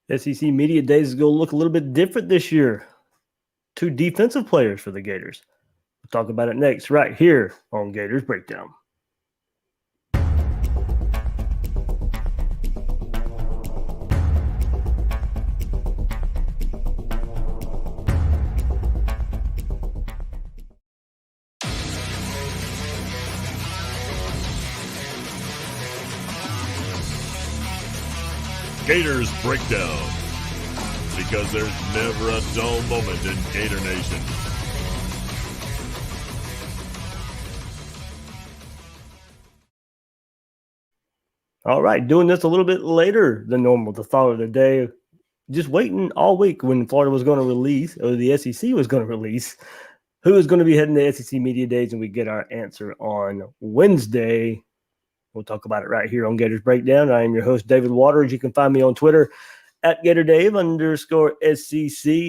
SEC Media Days is going to look a little bit different this year. Two defensive players for the Gators. We'll talk about it next, right here on Gators Breakdown. Gators Breakdown, because there's never a dull moment in Gator Nation. All right, doing this a little bit later than normal, the thought of the day. Just waiting all week when Florida was going to release, or the SEC was going to release, who is going to be heading to SEC Media Days, and we get our answer on Wednesday. We'll talk about it right here on Gators Breakdown. I am your host, David Waters. You can find me on Twitter at GatorDave_SEC.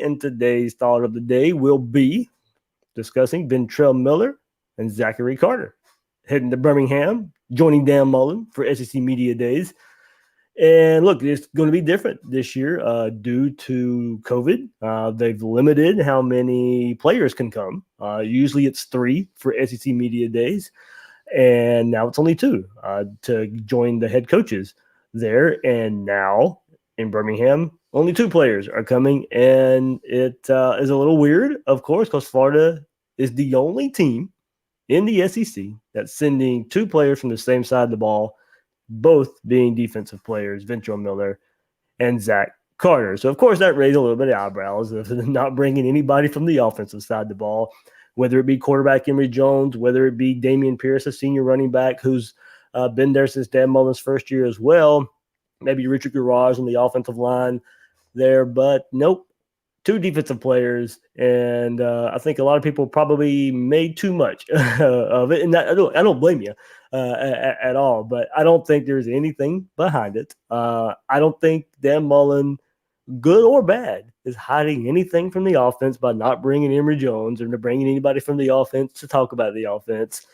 And today's thought of the day will be discussing Ventrell Miller and Zachary Carter heading to Birmingham, joining Dan Mullen for SEC Media Days. And look, it's going to be different this year due to COVID. They've limited how many players can come. Usually it's 3 for SEC Media Days. And now it's only 2 to join the head coaches there. And now in Birmingham, only 2 players are coming. And it is a little weird, of course, because Florida is the only team in the SEC that's sending 2 players from the same side of the ball, both being defensive players, Ventrell Miller and Zach Carter. So, of course, that raised a little bit of eyebrows of not bringing anybody from the offensive side of the ball, whether it be quarterback Emory Jones, whether it be Dameon Pierce, a senior running back who's been there since Dan Mullen's first year as well, maybe Richard Garage on the offensive line there, but nope. 2 defensive players, and I think a lot of people probably made too much of it, and I don't blame you at all, but I don't think there's anything behind it. I don't think Dan Mullen, good or bad, is hiding anything from the offense by not bringing Emory Jones or bringing anybody from the offense to talk about the offense.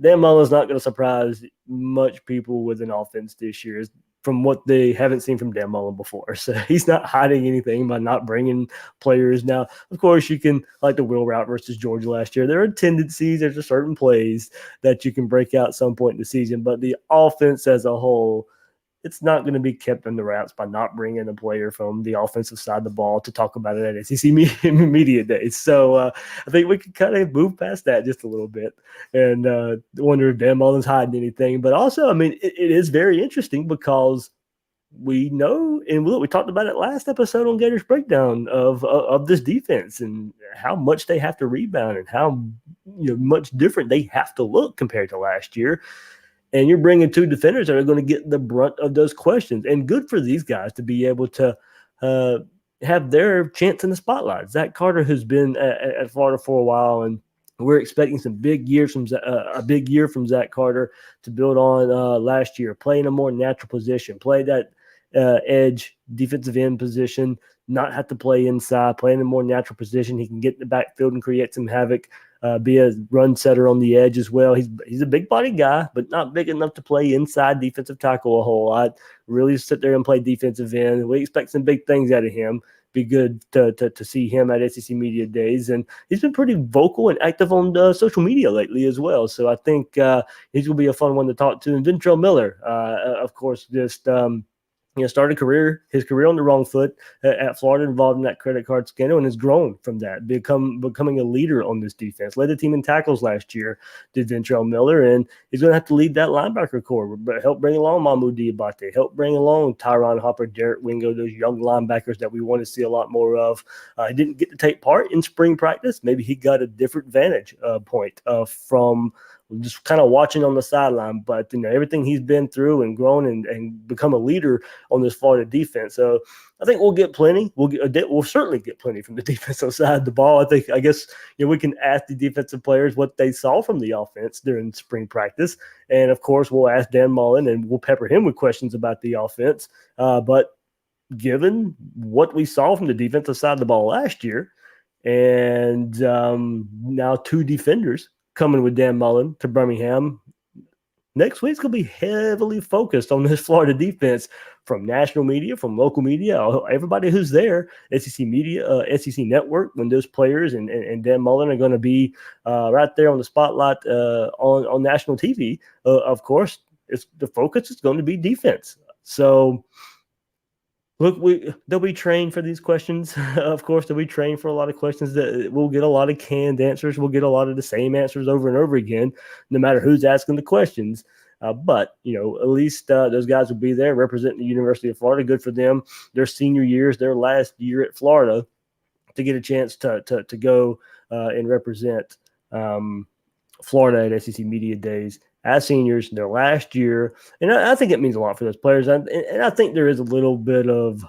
Dan Mullen's not going to surprise much people with an offense this year, from what they haven't seen from Dan Mullen before. So he's not hiding anything by not bringing players. Now, of course, you can, like the wheel route versus Georgia last year, there are tendencies, there's a certain plays that you can break out at some point in the season, but the offense as a whole, it's not going to be kept in the wraps by not bringing a player from the offensive side of the ball to talk about it at SEC Media Days. So I think we can kind of move past that just a little bit and wonder if Dan Mullen's hiding anything. But also, I mean, it is very interesting because we know, and we talked about it last episode on Gators Breakdown of this defense and how much they have to rebound and how much different they have to look compared to last year. And you're bringing 2 defenders that are going to get the brunt of those questions. And good for these guys to be able to have their chance in the spotlight. Zach Carter has been at Florida for a while, and we're expecting some big years from a big year from Zach Carter to build on last year, playing a more natural position, play that edge defensive end position, not have to play inside, play in a more natural position. He can get in the backfield and create some havoc. Be a run setter on the edge as well. He's a big body guy, but not big enough to play inside defensive tackle a whole lot. Really sit there and play defensive end. We expect some big things out of him. Be good to see him at SEC Media Days. And he's been pretty vocal and active on social media lately as well. So I think he's going to be a fun one to talk to. And Ventrell Miller, of course, just started his career on the wrong foot at Florida, involved in that credit card scandal, and has grown from that, becoming a leader on this defense. Led the team in tackles last year, did Ventrell Miller, and he's going to have to lead that linebacker core, but help bring along Mamu Diabate, help bring along Tyron Hopper, Derek Wingo, those young linebackers that we want to see a lot more of. He didn't get to take part in spring practice. Maybe he got a different vantage point from just kind of watching on the sideline, but everything he's been through and grown and become a leader on this Florida defense. So I think we'll get plenty. We'll certainly get plenty from the defensive side of the ball. I guess we can ask the defensive players what they saw from the offense during spring practice, and of course we'll ask Dan Mullen and we'll pepper him with questions about the offense. But given what we saw from the defensive side of the ball last year, and now 2 defenders coming with Dan Mullen to Birmingham, next week's going to be heavily focused on this Florida defense from national media, from local media, everybody who's there, SEC media, SEC network, when those players and Dan Mullen are going to be right there on the spotlight on national TV. Of course, the focus is going to be defense. So, look, they'll be trained for these questions. Of course, they'll be trained for a lot of questions that we'll get a lot of canned answers. We'll get a lot of the same answers over and over again, no matter who's asking the questions. But, at least those guys will be there representing the University of Florida. Good for them. Their senior years, their last year at Florida, to get a chance to go and represent Florida at SEC Media Days as seniors, their last year. And I think it means a lot for those players. And I think there is a little bit of,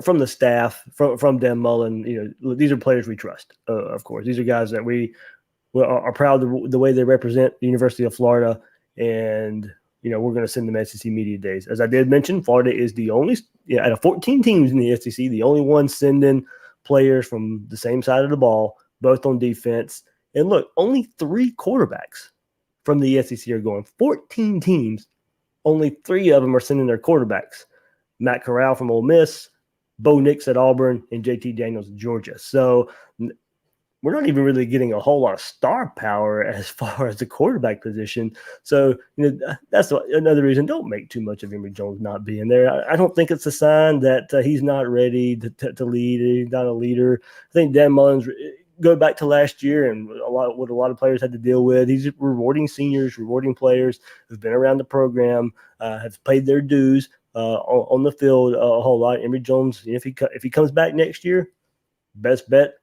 from the staff, from Dan Mullen, these are players we trust, of course. These are guys that we are proud of the way they represent the University of Florida. And, we're going to send them SEC Media Days. As I did mention, Florida is the only, out of 14 teams in the SEC, the only one sending players from the same side of the ball, both on defense. And look, only 3 quarterbacks from the SEC are going. 14 teams, only 3 of them are sending their quarterbacks. Matt Corral from Ole Miss, Bo Nix at Auburn, and JT Daniels at Georgia. So we're not even really getting a whole lot of star power as far as the quarterback position. So, that's another reason. Don't make too much of Emory Jones not being there. I don't think it's a sign that he's not ready to lead. He's not a leader. I think Dan Mullen's go back to last year and what a lot of players had to deal with. He's rewarding seniors, rewarding players who've been around the program, have paid their dues on the field a whole lot. Emory Jones, if he comes back next year, best bet,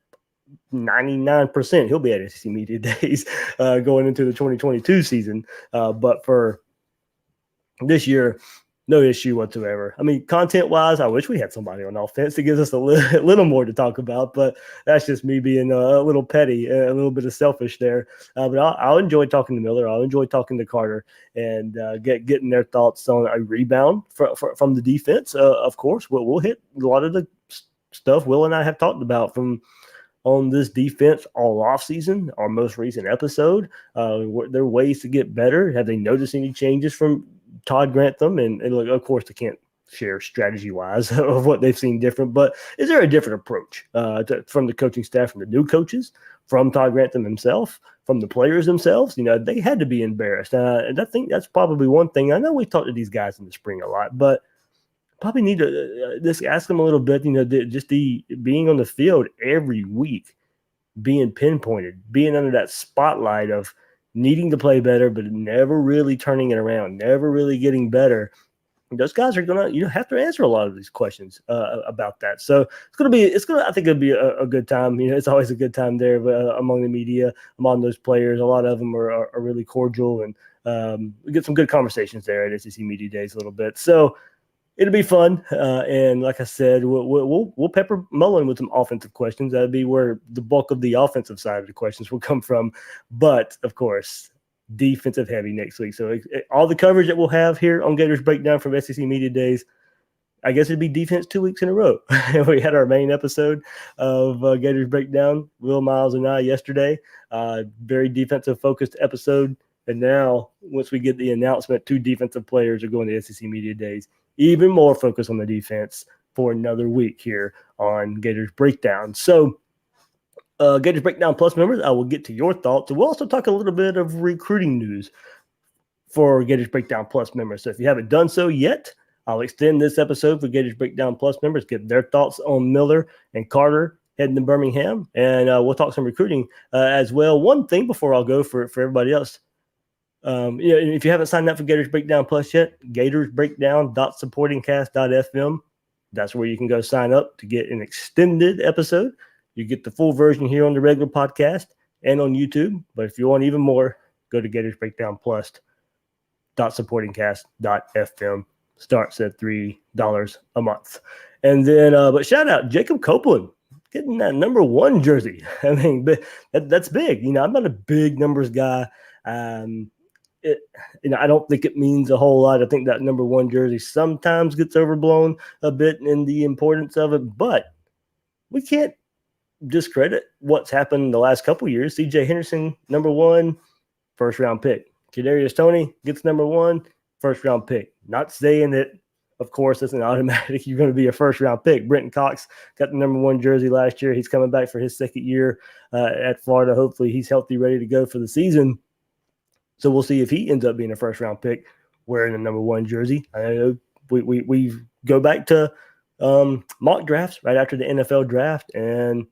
99% he'll be at SEC Media Days going into the 2022 season. But for this year, no issue whatsoever. I mean, content-wise, I wish we had somebody on offense that gives us a little more to talk about, but that's just me being a little petty, a little bit of selfish there. But I'll enjoy talking to Miller. I'll enjoy talking to Carter and getting their thoughts on a rebound from the defense. Of course, we'll hit a lot of the stuff Will and I have talked about on this defense all offseason, our most recent episode. There are ways to get better. Have they noticed any changes from Todd Grantham? And look, of course, they can't share strategy-wise of what they've seen different, but is there a different approach from the coaching staff, from the new coaches, from Todd Grantham himself, from the players themselves? They had to be embarrassed. And I think that's probably one thing. I know we talked to these guys in the spring a lot, but probably need to just ask them a little bit, just being on the field every week, being pinpointed, being under that spotlight of needing to play better, but never really turning it around, never really getting better. Those guys are going to, have to answer a lot of these questions about that. So I think it'll be a good time. It's always a good time there among the media, among those players. A lot of them are really cordial, and we get some good conversations there at SEC Media Days a little bit. So it'll be fun, and like I said, we'll pepper Mullen with some offensive questions. That'd be where the bulk of the offensive side of the questions will come from. But of course, defensive heavy next week. So all the coverage that we'll have here on Gators Breakdown from SEC Media Days, I guess it'd be defense 2 weeks in a row. We had our main episode of Gators Breakdown, Will, Miles, and I yesterday. Very defensive focused episode. And now, once we get the announcement, 2 defensive players are going to SEC Media Days. Even more focus on the defense for another week here on Gators Breakdown. So, Gators Breakdown Plus members, I will get to your thoughts. We'll also talk a little bit of recruiting news for Gators Breakdown Plus members. So if you haven't done so yet, I'll extend this episode for Gators Breakdown Plus members, get their thoughts on Miller and Carter heading to Birmingham, and we'll talk some recruiting as well. One thing before I'll go for everybody else. If you haven't signed up for Gators Breakdown Plus yet, gatorsbreakdown.supportingcast.fm. That's where you can go sign up to get an extended episode. You get the full version here on the regular podcast and on YouTube. But if you want even more, go to gatorsbreakdownplus.supportingcast.fm. Starts at $3 a month. And then, but shout out Jacob Copeland getting that number 1 jersey. I mean, that's big. I'm not a big numbers guy. I don't think it means a whole lot. I think that number 1 jersey sometimes gets overblown a bit in the importance of it, but we can't discredit what's happened the last couple of years. CJ Henderson, number 1, first-round pick. Kadarius Toney gets number 1, first-round pick. Not saying that, of course, it's an automatic you're going to be a first-round pick. Brenton Cox got the number 1 jersey last year. He's coming back for his second year at Florida. Hopefully he's healthy, ready to go for the season. So we'll see if he ends up being a first-round pick wearing the number 1 jersey. I know we go back to mock drafts right after the NFL draft, and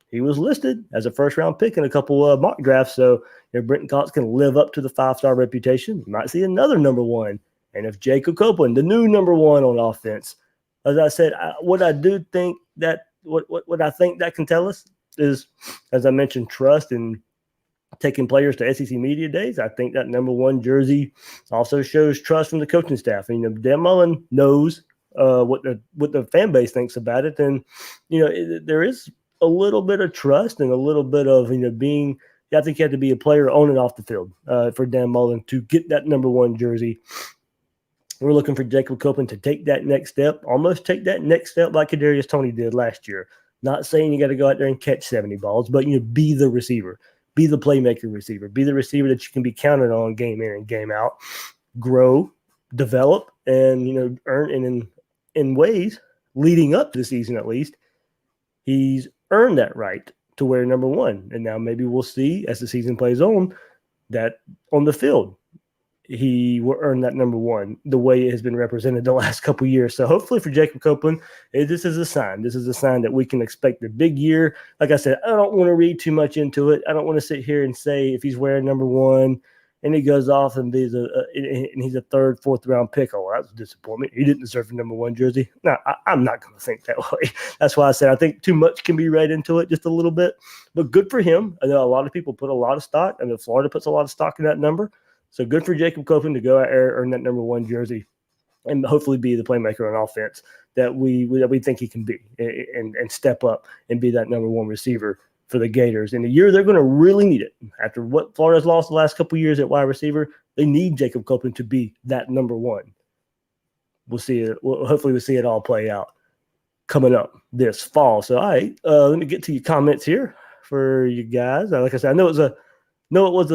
he was listed as a first-round pick in a couple of mock drafts. So Brenton Cox can live up to the 5-star reputation. You might see another number 1. And if Jacob Copeland, the new number 1 on offense, as I said, what I think that can tell us is, as I mentioned, trust and taking players to SEC Media Days. I think that number 1 jersey also shows trust from the coaching staff. And, Dan Mullen knows what the fan base thinks about it. And, there is a little bit of trust and a little bit of, being – I think you have to be a player on and off the field for Dan Mullen to get that number 1 jersey. We're looking for Jacob Copeland to take that next step, almost take that next step like Kadarius Toney did last year. Not saying you got to go out there and catch 70 balls, but be the receiver, be the playmaker receiver, be the receiver that you can be counted on game in and game out, grow, develop, and earn. And in ways leading up to the season, at least, he's earned that right to wear number 1. And now maybe we'll see as the season plays on that on the field he will earn that number 1 the way it has been represented the last couple of years. So hopefully for Jacob Copeland, this is a sign. This is a sign that we can expect a big year. Like I said, I don't want to read too much into it. I don't want to sit here and say if he's wearing number 1 and he goes off and he's a 3rd, 4th round pick. Oh, that's a disappointment. He didn't deserve the number 1 jersey. No, I'm not going to think that way. That's why I said I think too much can be read into it just a little bit. But good for him. I know a lot of people put a lot of stock. I know Florida puts a lot of stock in that number. So good for Jacob Copeland to go out there, earn that number 1 jersey, and hopefully be the playmaker on offense that we think he can be, and step up and be that number 1 receiver for the Gators. In the year they're going to really need it. After what Florida's lost the last couple of years at wide receiver, they need Jacob Copeland to be that number 1. We'll see it. Hopefully we'll see it all play out coming up this fall. So, all right, let me get to your comments here for you guys. Like I said, I know it was a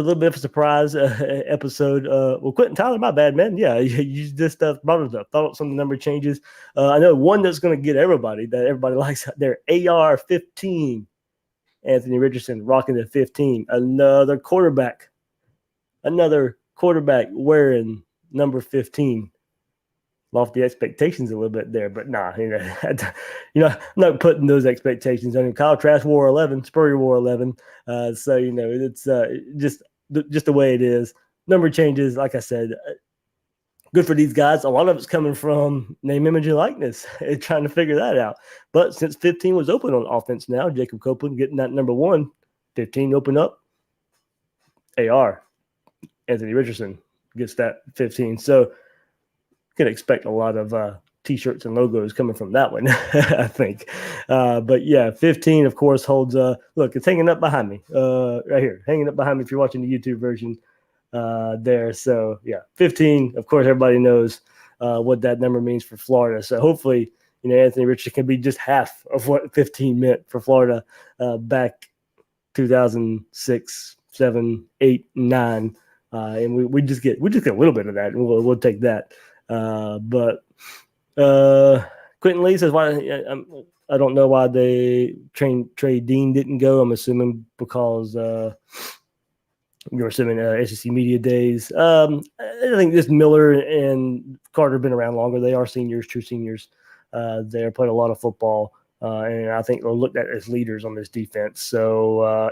little bit of a surprise episode. Well, Quentin Tyler, my bad, man. Yeah, you just brought it up. Thought some of the number changes. I know one that's going to get everybody, that everybody likes out there, AR-15. Anthony Richardson rocking the 15. Another quarterback wearing number 15. Lofty expectations a little bit there, but nah, I'm not putting those expectations on him. Kyle Trask wore 11, Spurrier wore 11, so it's just the way it is. Number changes, like I said, good for these guys. A lot of it's coming from name, image, and likeness, trying to figure that out. But since 15 was open on offense now, Jacob Copeland getting that number 1, 15 open up. AR, Anthony Richardson gets that 15. So can expect a lot of T-shirts and logos coming from that one, I think. But yeah, 15, of course, holds look, it's hanging up behind me, right here, hanging up behind me if you're watching the YouTube version there. So yeah, 15, of course, everybody knows what that number means for Florida. So hopefully, Anthony Richardson can be just half of what 15 meant for Florida back 2006, 7, 8, 9. And we just get a little bit of that, and we'll take that. But Quentin Lee says, "Why? I don't know why Trey Dean didn't go. I'm assuming because you're assuming SEC Media Days. I think this Miller and Carter have been around longer. They are seniors, true seniors. They played a lot of football, and I think they're looked at as leaders on this defense. So,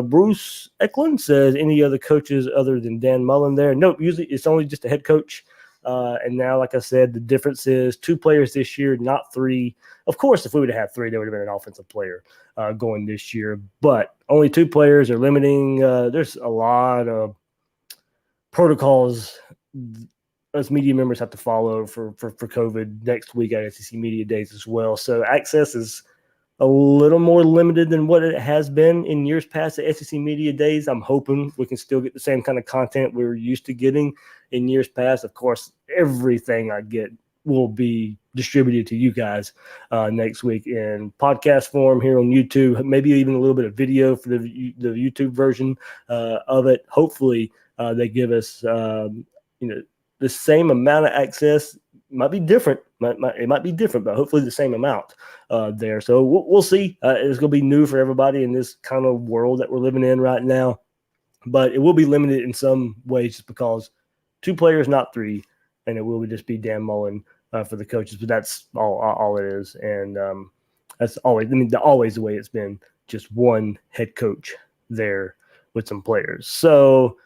Bruce Eklund says, any other coaches other than Dan Mullen there? Nope. Usually it's only just a head coach. And now, like I said, the difference is 2 players this year, not 3. Of course, if we would have had 3, there would have been an offensive player going this year. But only 2 players are limiting. There's a lot of protocols us media members have to follow for COVID next week at SEC Media Days as well. So access is a little more limited than what it has been in years past at SEC Media Days. I'm hoping we can still get the same kind of content we were used to getting in years past. Of course, everything I get will be distributed to you guys next week in podcast form here on YouTube, maybe even a little bit of video for the YouTube version of it. Hopefully, They give us, the same amount of access. Might be different. It might be different, but hopefully the same amount there. So we'll see. It's going to be new for everybody in this kind of world that we're living in right now. But it will be limited in some ways just because 2 players, not 3, and it will just be Dan Mullen for the coaches. But that's all it is, and that's always always the way it's been. Just 1 head coach there with some players. So,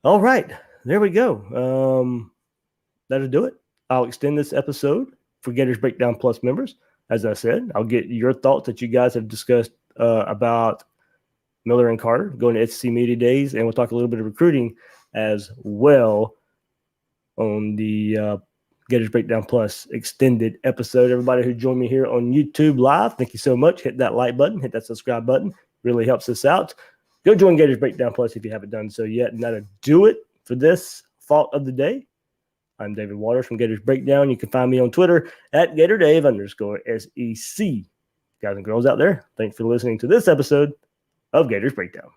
all right, there we go. That'll do it. I'll extend this episode for Gators Breakdown Plus members. As I said, I'll get your thoughts that you guys have discussed about Miller and Carter going to SEC Media Days, and we'll talk a little bit of recruiting as well on the Gators Breakdown Plus extended episode. Everybody who joined me here on YouTube Live, thank you so much. Hit that like button, hit that subscribe button. Really helps us out. Go join Gators Breakdown Plus if you haven't done so yet. And that'll do it for this Thought of the Day. I'm David Waters from Gators Breakdown. You can find me on Twitter at GatorDave_SEC. Guys and girls out there, thanks for listening to this episode of Gators Breakdown.